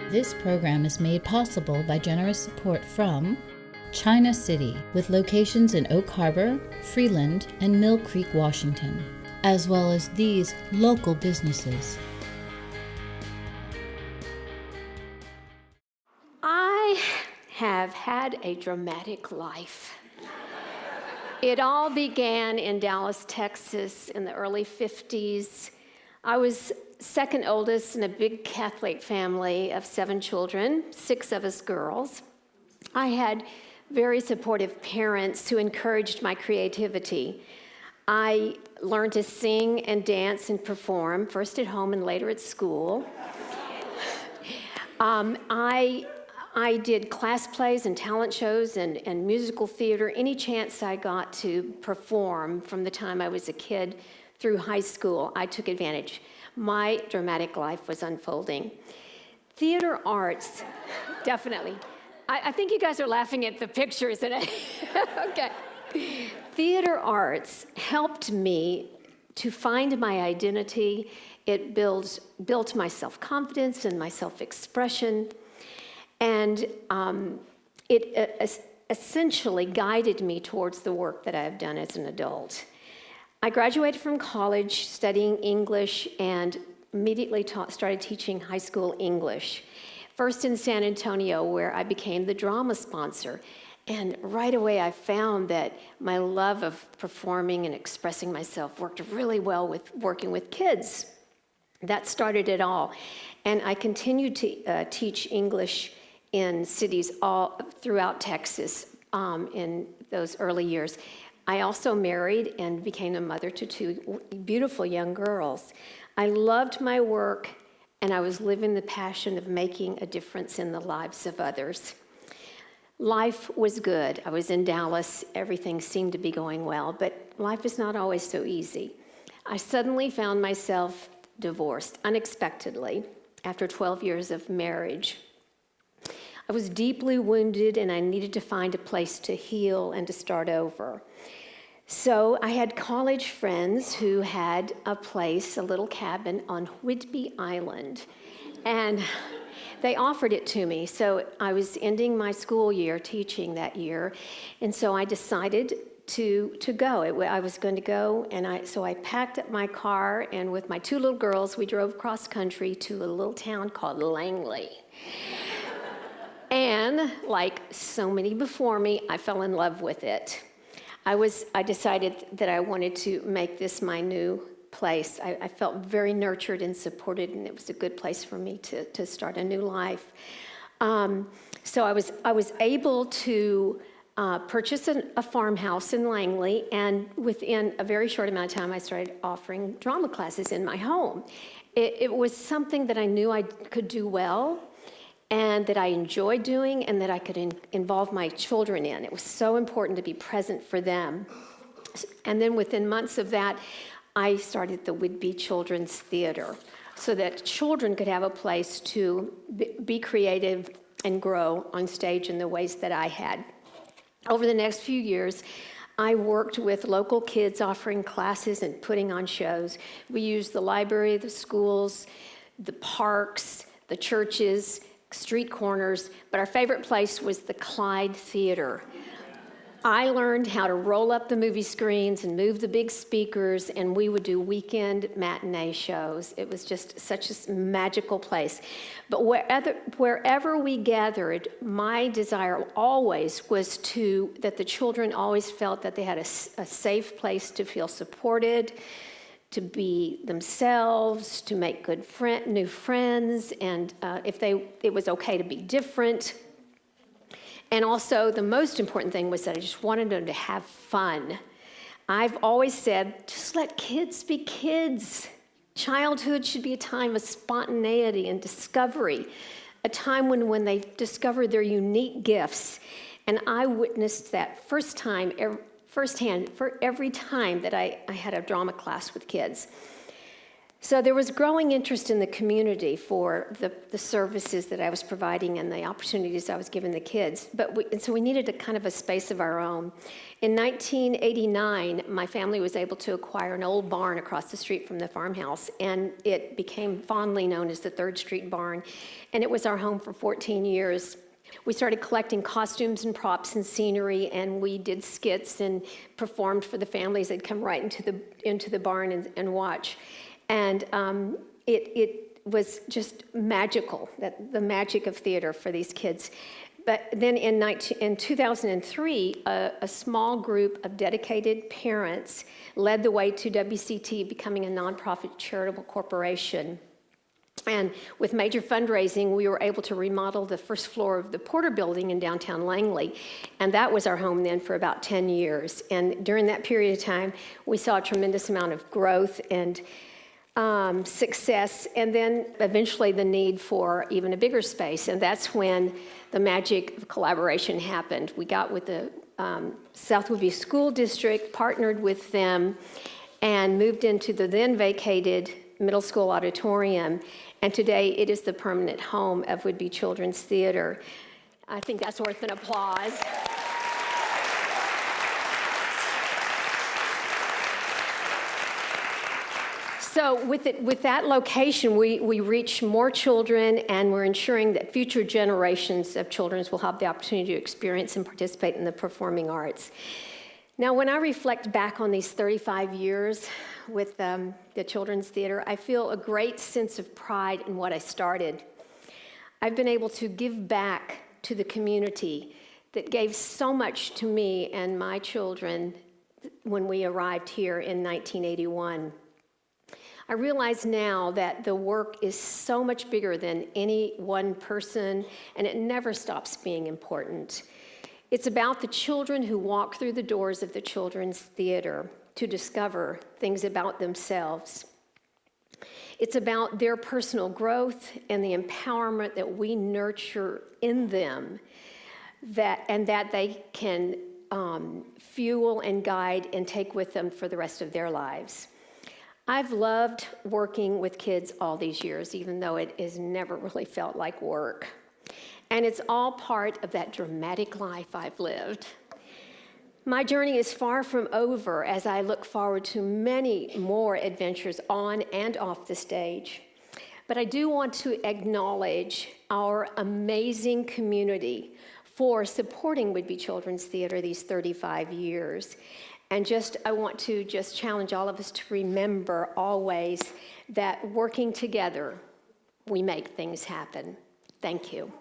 This program is made possible by generous support from China City, with locations in Oak Harbor, Freeland, and Mill Creek, Washington, as well as these local businesses. I have had a dramatic life. It all began in Dallas, Texas in the early 50s. I was second oldest in a big Catholic family of 7 children, 6 of us girls. I had very supportive parents who encouraged my creativity. I learned to sing and dance and perform, first at home and later at school. I did class plays and talent shows and musical theater, any chance I got to perform from the time I was a kid through high school, I took advantage. My dramatic life was unfolding. Theater arts, definitely. I think you guys are laughing at the pictures. Okay. Theater arts helped me to find my identity. It built my self-confidence and my self-expression. And it essentially guided me towards the work that I have done as an adult. I graduated from college studying English and immediately started teaching high school English. First in San Antonio, where I became the drama sponsor. And right away I found that my love of performing and expressing myself worked really well with working with kids. That started it all. And I continued to teach English in cities all throughout Texas in those early years. I also married and became a mother to 2 beautiful young girls. I loved my work, and I was living the passion of making a difference in the lives of others. Life was good. I was in Dallas. Everything seemed to be going well, but life is not always so easy. I suddenly found myself divorced unexpectedly after 12 years of marriage. I was deeply wounded, and I needed to find a place to heal and to start over. So I had college friends who had a place, a little cabin on Whidbey Island, and they offered it to me. So I was ending my school year teaching that year, and so I decided to go. I was going to go, and so I packed up my car, and with my 2 little girls, we drove cross country to a little town called Langley. And like so many before me, I fell in love with it. I decided that I wanted to make this my new place. I felt very nurtured and supported, and it was a good place for me to start a new life. So I was able to purchase a farmhouse in Langley, and within a very short amount of time, I started offering drama classes in my home. It was something that I knew I could do well, and that I enjoyed doing, and that I could involve my children in. It was so important to be present for them. And then within months of that, I started the Whidbey Children's Theater, so that children could have a place to be creative and grow on stage in the ways that I had. Over the next few years, I worked with local kids offering classes and putting on shows. We used the library, the schools, the parks, the churches, street corners, but our favorite place was the Clyde Theater. I learned how to roll up the movie screens and move the big speakers, and we would do weekend matinee shows. It was just such a magical place. But wherever we gathered, my desire always was that the children always felt that they had a safe place to feel supported, to be themselves, to make good new friends, and it was okay to be different. And also, the most important thing was that I just wanted them to have fun. I've always said, just let kids be kids. Childhood should be a time of spontaneity and discovery, a time when they discover their unique gifts. And I witnessed that firsthand for every time that I had a drama class with kids. So there was growing interest in the community for the services that I was providing and the opportunities I was giving the kids. And so we needed a kind of a space of our own. In 1989, my family was able to acquire an old barn across the street from the farmhouse, and it became fondly known as the 3rd Street Barn, and it was our home for 14 years. We started collecting costumes and props and scenery, and we did skits and performed for the families. They'd come right into the barn and watch. And it was just magical, the magic of theater for these kids. But then in 2003, a small group of dedicated parents led the way to WCT becoming a nonprofit charitable corporation. And with major fundraising, we were able to remodel the first floor of the Porter Building in downtown Langley. And that was our home then for about 10 years. And during that period of time, we saw a tremendous amount of growth and success, and then eventually the need for even a bigger space. And that's when the magic of collaboration happened. We got with the South Whidbey School District, partnered with them, and moved into the then vacated middle school auditorium. And today it is the permanent home of Whidbey Children's Theater. I think that's worth an applause. So with that location, we reach more children, and we're ensuring that future generations of children will have the opportunity to experience and participate in the performing arts. Now, when I reflect back on these 35 years with the Children's Theater, I feel a great sense of pride in what I started. I've been able to give back to the community that gave so much to me and my children when we arrived here in 1981. I realize now that the work is so much bigger than any one person, and it never stops being important. It's about the children who walk through the doors of the Children's Theater to discover things about themselves. It's about their personal growth and the empowerment that we nurture in them, that they can fuel and guide and take with them for the rest of their lives. I've loved working with kids all these years, even though it has never really felt like work. And it's all part of that dramatic life I've lived. My journey is far from over as I look forward to many more adventures on and off the stage. But I do want to acknowledge our amazing community for supporting Whidbey Children's Theater these 35 years. And I want to challenge all of us to remember always that working together, we make things happen. Thank you.